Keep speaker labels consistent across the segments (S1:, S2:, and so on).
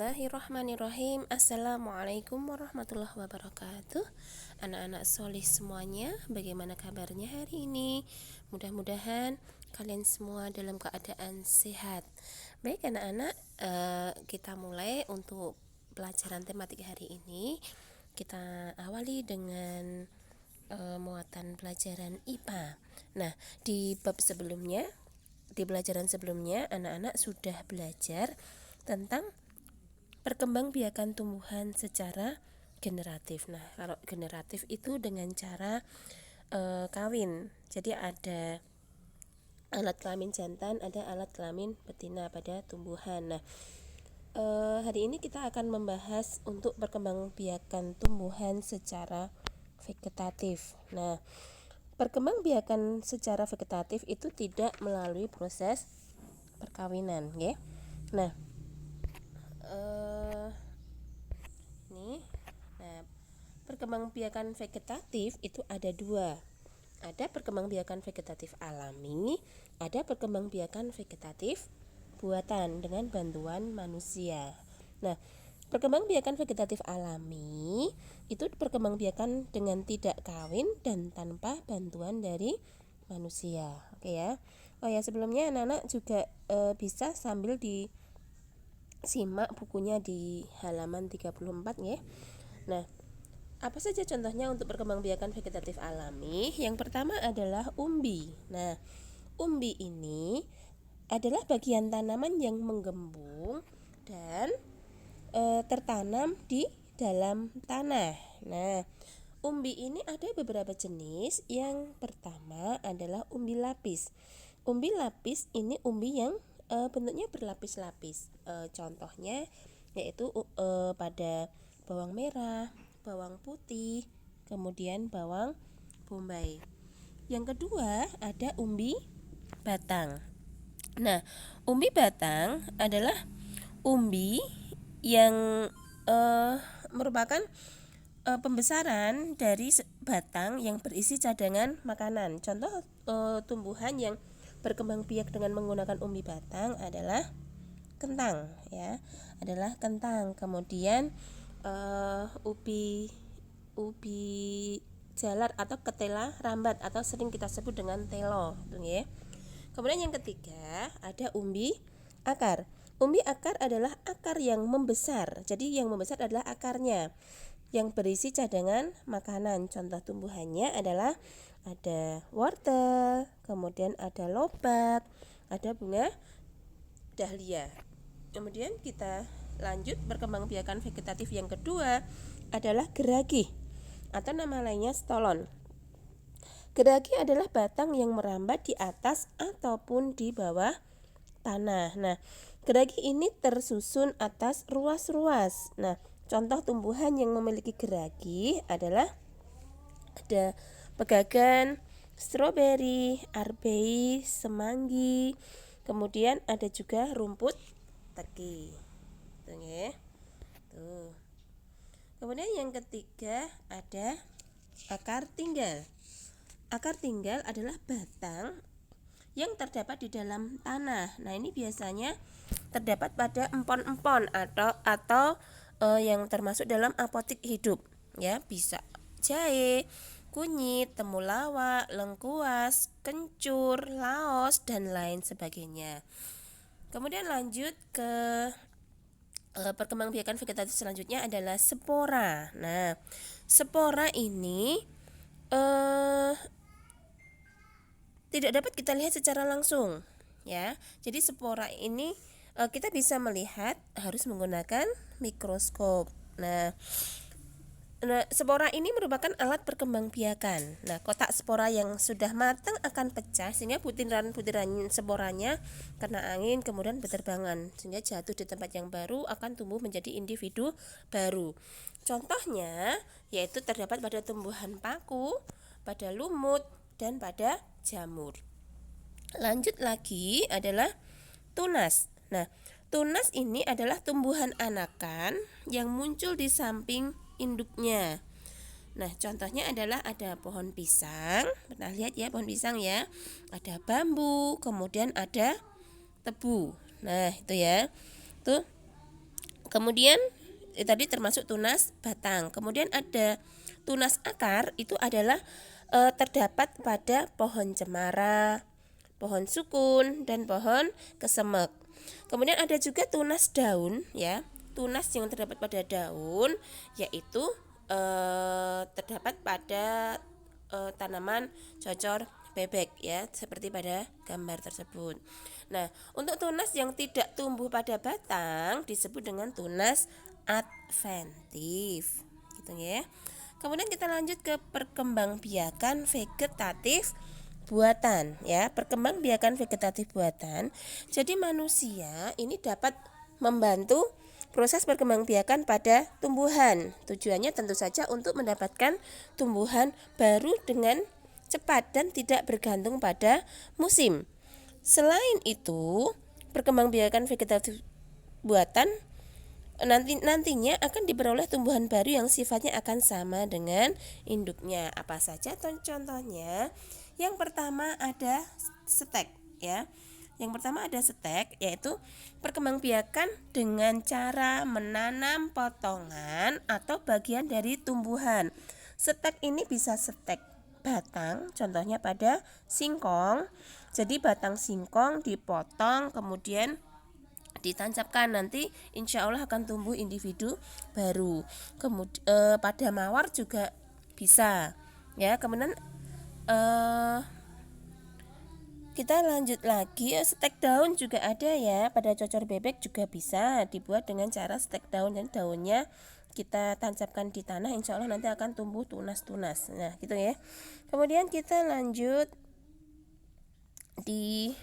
S1: Bismillahirrahmanirrahim. Assalamualaikum warahmatullahi wabarakatuh. Anak-anak solih semuanya, bagaimana kabarnya hari ini? Mudah-mudahan kalian semua dalam keadaan sehat. Baik anak-anak, kita mulai untuk pelajaran tematik hari ini. Kita awali dengan muatan pelajaran IPA. Nah, di pelajaran sebelumnya anak-anak sudah belajar tentang perkembangbiakan tumbuhan secara generatif. Nah, kalau generatif itu dengan cara kawin. Jadi ada alat kelamin jantan, ada alat kelamin betina pada tumbuhan. Nah, hari ini kita akan membahas untuk perkembangbiakan tumbuhan secara vegetatif. Nah, perkembangbiakan secara vegetatif itu tidak melalui proses perkawinan, ya. Nah, perkembangbiakan vegetatif itu ada dua. Ada perkembangbiakan vegetatif alami, ada perkembangbiakan vegetatif buatan dengan bantuan manusia. Nah, perkembangbiakan vegetatif alami itu perkembangbiakan dengan tidak kawin dan tanpa bantuan dari manusia. Oke ya. Oh ya, sebelumnya anak-anak juga bisa sambil disimak bukunya di halaman 34 ya. Nah, apa saja contohnya untuk perkembangbiakan vegetatif alami? Yang pertama adalah umbi. Nah, umbi ini adalah bagian tanaman yang menggembung dan tertanam di dalam tanah. Nah, umbi ini ada beberapa jenis. Yang pertama adalah umbi lapis. Umbi lapis ini umbi yang bentuknya berlapis-lapis. Contohnya yaitu pada bawang merah, bawang putih, kemudian bawang bombay. Yang kedua ada umbi batang. Nah, umbi batang adalah umbi yang merupakan pembesaran dari batang yang berisi cadangan makanan. Contoh tumbuhan yang berkembang biak dengan menggunakan umbi batang adalah kentang, ya, adalah kentang. Kemudian ubi jalar atau ketela rambat atau sering kita sebut dengan telo, ya. Kemudian yang ketiga ada umbi akar. Umbi akar adalah akar yang membesar. Jadi yang membesar adalah akarnya yang berisi cadangan makanan. Contoh tumbuhannya adalah ada wortel, kemudian ada lobak, ada bunga dahlia. Kemudian kita lanjut perkembangbiakan vegetatif yang kedua adalah geragi atau nama lainnya stolon. Geragi adalah batang yang merambat di atas ataupun di bawah tanah. Nah, geragi ini tersusun atas ruas-ruas. Nah, contoh tumbuhan yang memiliki geragi adalah ada pegagan, stroberi, arbei, semanggi, kemudian ada juga rumput teki. Tuh, ya. Tuh. Kemudian yang ketiga ada akar tinggal. Akar tinggal adalah batang yang terdapat di dalam tanah. Nah, ini biasanya terdapat pada empon-empon atau yang termasuk dalam apotik hidup, ya, bisa jahe, kunyit, temulawak, lengkuas, kencur, laos dan lain sebagainya. Kemudian lanjut ke perkembangbiakan vegetatif selanjutnya adalah spora. Nah, spora ini tidak dapat kita lihat secara langsung, ya. Jadi spora ini kita bisa melihat harus menggunakan mikroskop. Nah, spora ini merupakan alat perkembangbiakan. Nah, kotak spora yang sudah matang akan pecah sehingga butiran-butiran sporanya kena angin kemudian berterbangan sehingga jatuh di tempat yang baru akan tumbuh menjadi individu baru. Contohnya yaitu terdapat pada tumbuhan paku, pada lumut dan pada jamur. Lanjut lagi adalah tunas. Nah, tunas ini adalah tumbuhan anakan yang muncul di samping induknya. Nah, contohnya adalah ada pohon pisang. Pernah lihat ya pohon pisang ya? Ada bambu, kemudian ada tebu. Nah, itu ya. Tuh. Kemudian tadi termasuk tunas batang. Kemudian ada tunas akar, itu adalah terdapat pada pohon cemara, pohon sukun, dan pohon kesemek. Kemudian ada juga tunas daun, ya. Tunas yang terdapat pada daun yaitu terdapat pada tanaman cocor bebek, ya, seperti pada gambar tersebut. Nah, untuk tunas yang tidak tumbuh pada batang disebut dengan tunas adventif, gitu ya. Kemudian kita lanjut ke perkembangbiakan vegetatif buatan, ya. Perkembangbiakan vegetatif buatan. Jadi manusia ini dapat membantu proses perkembangbiakan pada tumbuhan. Tujuannya tentu saja untuk mendapatkan tumbuhan baru dengan cepat dan tidak bergantung pada musim. Selain itu, perkembangbiakan vegetatif buatan nantinya akan diperoleh tumbuhan baru yang sifatnya akan sama dengan induknya. Apa saja contohnya? Yang pertama ada stek, ya. Yang pertama ada stek, yaitu perkembangbiakan dengan cara menanam potongan atau bagian dari tumbuhan. Stek ini bisa stek batang, contohnya pada singkong. Jadi batang singkong dipotong kemudian ditancapkan, nanti insya Allah akan tumbuh individu baru. Kemudian pada mawar juga bisa, ya. Kemudian kita lanjut lagi, stek daun juga ada, ya. Pada cocor bebek juga bisa dibuat dengan cara stek daun, dan daunnya kita tancapkan di tanah, insya Allah nanti akan tumbuh tunas-tunas. Nah, gitu ya. Kemudian kita lanjut di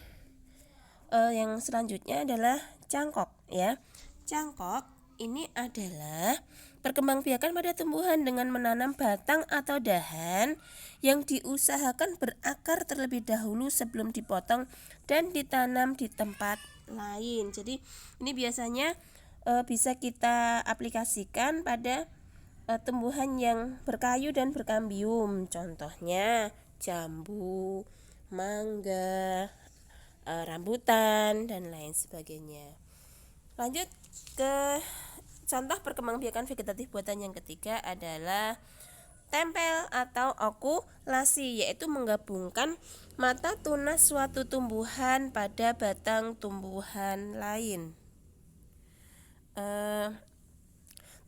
S1: yang selanjutnya adalah cangkok, ya. Cangkok ini adalah perkembangbiakan pada tumbuhan dengan menanam batang atau dahan yang diusahakan berakar terlebih dahulu sebelum dipotong dan ditanam di tempat lain. Jadi ini biasanya bisa kita aplikasikan pada tumbuhan yang berkayu dan berkambium. Contohnya jambu, mangga, rambutan, dan lain sebagainya. Lanjut ke contoh perkembangbiakan vegetatif buatan yang ketiga adalah tempel atau okulasi, yaitu menggabungkan mata tunas suatu tumbuhan pada batang tumbuhan lain.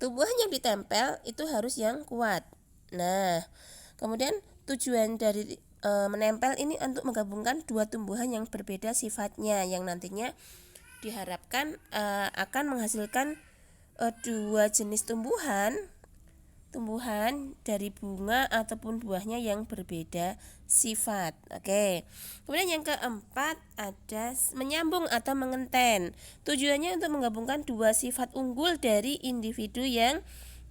S1: Tumbuhan yang ditempel itu harus yang kuat. Nah, kemudian tujuan dari menempel ini untuk menggabungkan dua tumbuhan yang berbeda sifatnya, yang nantinya diharapkan akan menghasilkan dua jenis tumbuhan dari bunga ataupun buahnya yang berbeda sifat. Oke. Kemudian yang keempat ada menyambung atau mengenten. Tujuannya untuk menggabungkan dua sifat unggul dari individu yang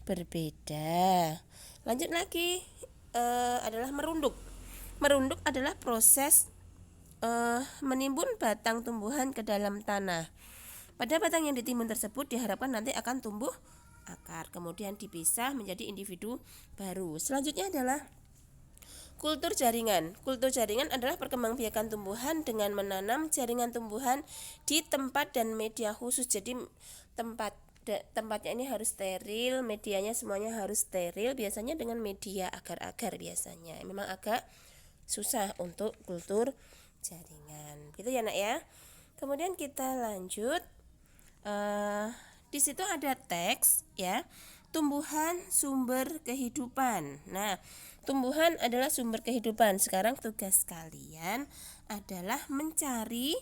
S1: berbeda. Lanjut lagi adalah merunduk. Merunduk adalah proses menimbun batang tumbuhan ke dalam tanah. Pada batang yang ditimbun tersebut diharapkan nanti akan tumbuh akar, kemudian dipisah menjadi individu baru. Selanjutnya adalah kultur jaringan. Kultur jaringan adalah perkembangbiakan tumbuhan dengan menanam jaringan tumbuhan di tempat dan media khusus. Jadi tempatnya ini harus steril, medianya semuanya harus steril, biasanya dengan media agar-agar biasanya. Memang agak susah untuk kultur jaringan. Gitu ya, Nak, ya. Kemudian kita lanjut. Di situ ada teks, ya. Tumbuhan sumber kehidupan. Nah, tumbuhan adalah sumber kehidupan. Sekarang tugas kalian adalah mencari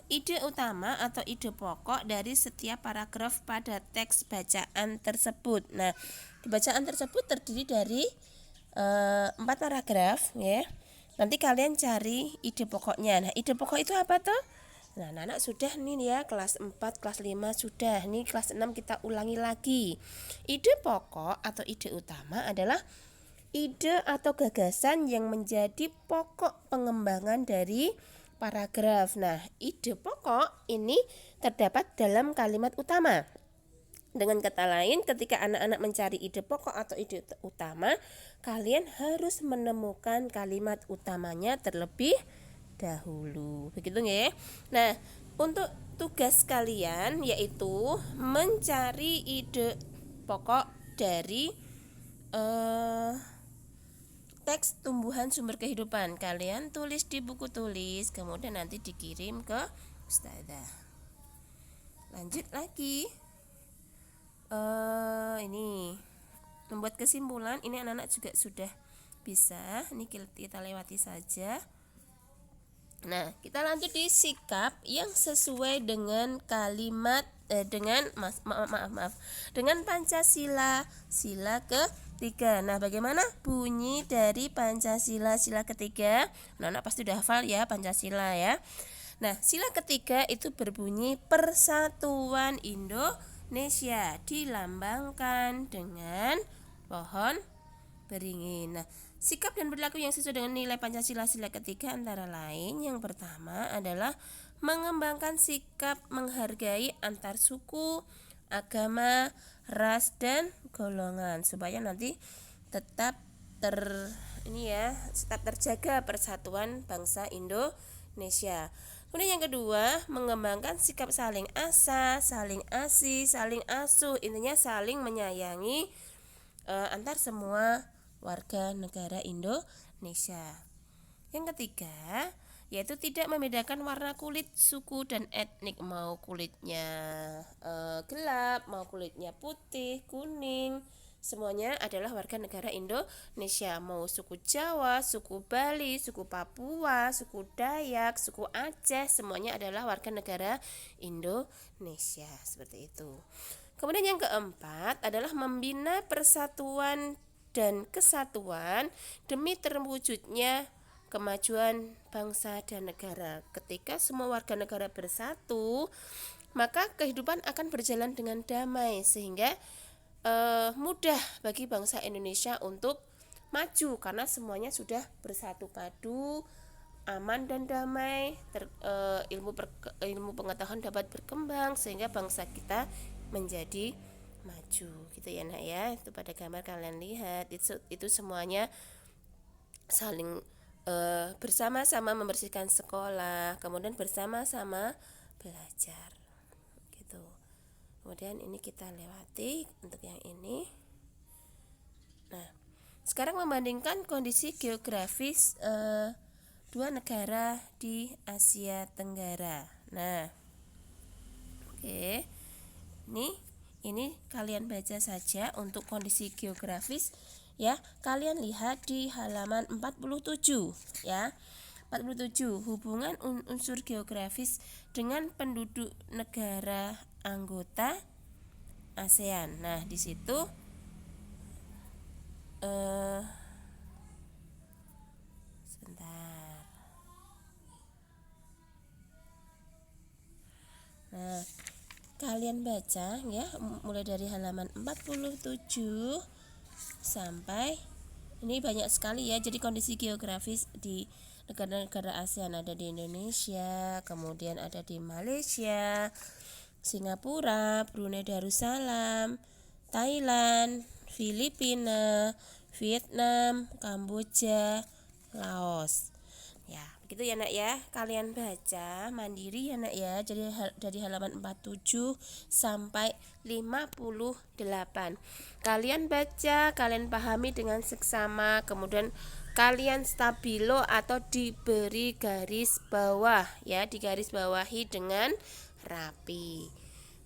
S1: ide utama atau ide pokok dari setiap paragraf pada teks bacaan tersebut. Nah, di bacaan tersebut terdiri dari 4 paragraf, ya. Nanti kalian cari ide pokoknya. Nah, ide pokok itu apa tuh? Nah, anak-anak sudah nih ya, kelas 4, kelas 5 sudah. Nih kelas 6 kita ulangi lagi. Ide pokok atau ide utama adalah ide atau gagasan yang menjadi pokok pengembangan dari paragraf. Nah, ide pokok ini terdapat dalam kalimat utama. Dengan kata lain, ketika anak-anak mencari ide pokok atau ide utama, kalian harus menemukan kalimat utamanya terlebih dahulu. Begitu ya. Nah, Untuk tugas kalian yaitu mencari ide pokok dari teks tumbuhan sumber kehidupan. Kalian tulis di buku tulis, kemudian nanti dikirim ke Ustazah. Lanjut lagi. Ini membuat kesimpulan. Ini anak-anak juga sudah bisa. Ini kita lewati saja. Nah, kita lanjut di sikap yang sesuai dengan kalimat dengan dengan Pancasila sila ketiga. Nah, bagaimana bunyi dari Pancasila sila ketiga? Anak-anak pasti udah hafal ya Pancasila ya. Nah, sila ketiga itu berbunyi Persatuan Indonesia, dilambangkan dengan pohon beringin. Nah, sikap dan perilaku yang sesuai dengan nilai Pancasila sila ketiga antara lain yang pertama adalah mengembangkan sikap menghargai antar suku, agama, ras dan golongan supaya nanti tetap tetap terjaga persatuan bangsa Indonesia. Kemudian yang kedua, mengembangkan sikap saling asa, saling asih, saling asuh, intinya saling menyayangi antar semua warga negara Indonesia. Yang ketiga, yaitu tidak membedakan warna kulit, suku dan etnik, mau kulitnya gelap, mau kulitnya putih, kuning, semuanya adalah warga negara Indonesia. Mau suku Jawa, suku Bali, suku Papua, suku Dayak, suku Aceh, semuanya adalah warga negara Indonesia. Seperti itu. Kemudian yang keempat adalah membina persatuan dan kesatuan demi terwujudnya kemajuan bangsa dan negara. Ketika semua warga negara bersatu, maka kehidupan akan berjalan dengan damai sehingga mudah bagi bangsa Indonesia untuk maju karena semuanya sudah bersatu padu, aman dan damai, ilmu pengetahuan dapat berkembang sehingga bangsa kita menjadi maju gitu ya nak ya. Itu pada gambar kalian lihat itu semuanya saling bersama-sama membersihkan sekolah, kemudian bersama-sama belajar gitu. Kemudian ini kita lewati untuk yang ini. Nah, sekarang membandingkan kondisi geografis dua negara di Asia Tenggara. Nah, oke. Ini kalian baca saja untuk kondisi geografis ya. Kalian lihat di halaman 47 ya. 47 hubungan unsur geografis dengan penduduk negara anggota ASEAN. Nah, di situ sebentar. Nah, kalian baca ya mulai dari halaman 47 sampai ini banyak sekali ya. Jadi kondisi geografis di negara-negara ASEAN ada di Indonesia, kemudian ada di Malaysia, Singapura, Brunei Darussalam, Thailand, Filipina, Vietnam, Kamboja, Laos. Ya, begitu ya nak ya. Kalian baca mandiri ya nak ya. Jadi dari halaman 47 sampai 58. Kalian baca, kalian pahami dengan seksama, kemudian kalian stabilo atau diberi garis bawah ya, digaris bawahi dengan rapi.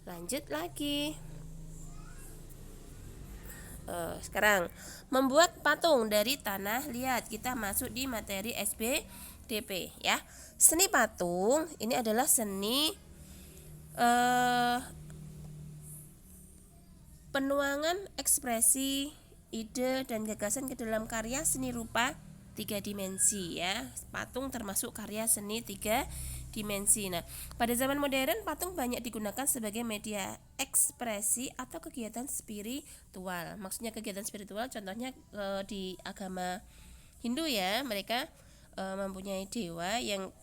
S1: Lanjut lagi. Sekarang membuat patung dari tanah liat. Kita masuk di materi SBDP ya. Seni patung ini adalah seni penuangan ekspresi, ide dan gagasan ke dalam karya seni rupa 3 dimensi ya. Patung termasuk karya seni 3 dimensi. Nah, pada zaman modern patung banyak digunakan sebagai media ekspresi atau kegiatan spiritual. Maksudnya kegiatan spiritual contohnya di agama Hindu ya, mereka mempunyai dewa yang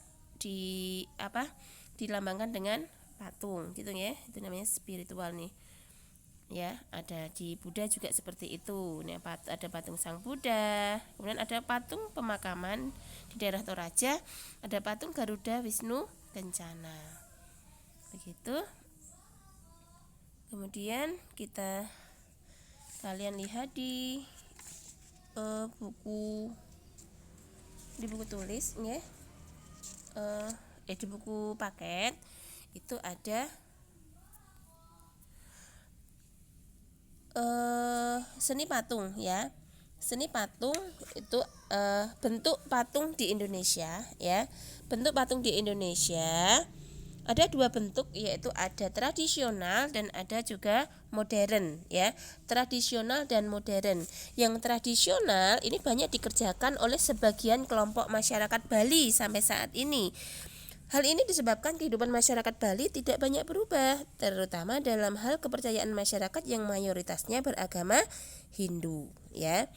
S1: dilambangkan dengan patung gitu ya. Itu namanya spiritual nih. Ya, ada di Buddha juga seperti itu. Nah, ada patung Sang Buddha, kemudian ada patung pemakaman di daerah Toraja, ada patung Garuda Wisnu Kencana. begitu. Kemudian kalian lihat di buku tulis ya, di buku paket itu ada seni patung ya. Seni patung itu bentuk patung di Indonesia ya. Bentuk patung di Indonesia ada dua bentuk, yaitu ada tradisional dan ada juga modern ya. Tradisional dan modern. Yang tradisional ini banyak dikerjakan oleh sebagian kelompok masyarakat Bali sampai saat ini. Hal ini disebabkan kehidupan masyarakat Bali tidak banyak berubah, terutama dalam hal kepercayaan masyarakat yang mayoritasnya beragama Hindu ya.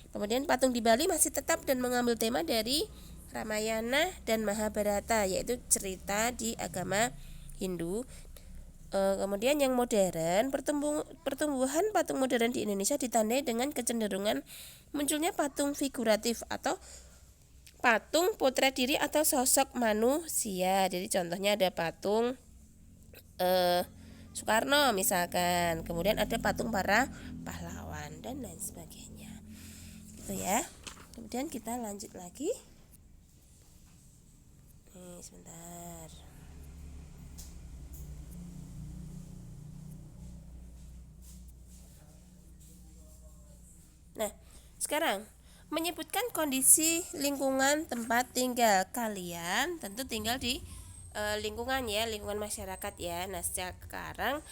S1: Kemudian patung di Bali masih tetap dan mengambil tema dari Ramayana dan Mahabharata, yaitu cerita di agama Hindu. Kemudian yang modern, pertumbuhan patung modern di Indonesia ditandai dengan kecenderungan munculnya patung figuratif atau patung potret diri atau sosok manusia. Jadi contohnya ada patung Soekarno misalkan, kemudian ada patung para pahlawan dan lain sebagainya. Gitu ya. Kemudian kita lanjut lagi. Nih, sebentar. Nah, sekarang menyebutkan kondisi lingkungan tempat tinggal kalian, tentu tinggal di lingkungan ya, lingkungan masyarakat ya. Nah, sekarang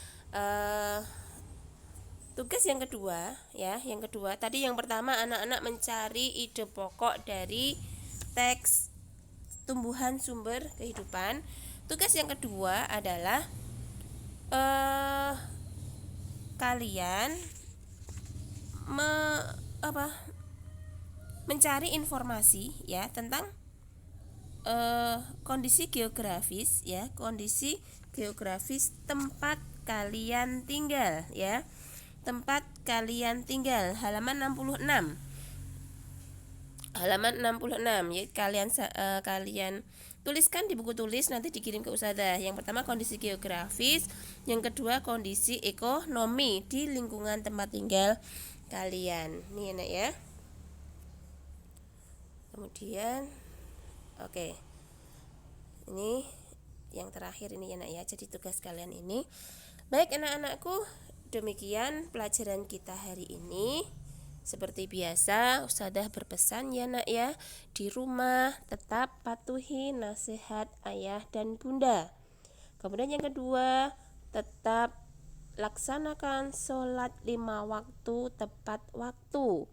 S1: tugas yang kedua ya, tadi yang pertama anak-anak mencari ide pokok dari teks tumbuhan sumber kehidupan. Tugas yang kedua adalah kalian mencari informasi ya tentang kondisi geografis ya, kondisi geografis tempat kalian tinggal ya. Tempat kalian tinggal, halaman 66. Halaman 66 ya, kalian tuliskan di buku tulis, nanti dikirim ke Ustazah. Yang pertama kondisi geografis, yang kedua kondisi ekonomi di lingkungan tempat tinggal kalian. Nih anak ya. Kemudian oke. Ini yang terakhir ini ya nak ya. Jadi tugas kalian ini. Baik anak-anakku, demikian pelajaran kita hari ini. Seperti biasa, Ustazah berpesan ya nak ya, di rumah tetap patuhi nasihat ayah dan bunda. Kemudian yang kedua, tetap laksanakan sholat 5 waktu tepat waktu.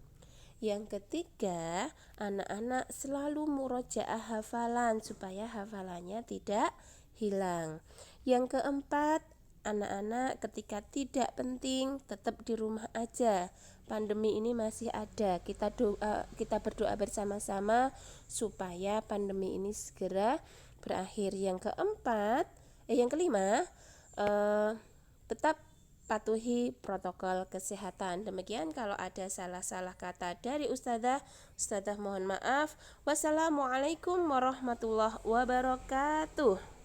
S1: Yang ketiga, anak-anak selalu murojaah hafalan supaya hafalannya tidak hilang. Yang keempat, anak-anak ketika tidak penting tetap di rumah aja. Pandemi ini masih ada. Kita berdoa bersama-sama supaya pandemi ini segera berakhir. Yang kelima, tetap patuhi protokol kesehatan. Demikian, kalau ada salah-salah kata dari Ustazah mohon maaf. Wassalamualaikum warahmatullahi wabarakatuh.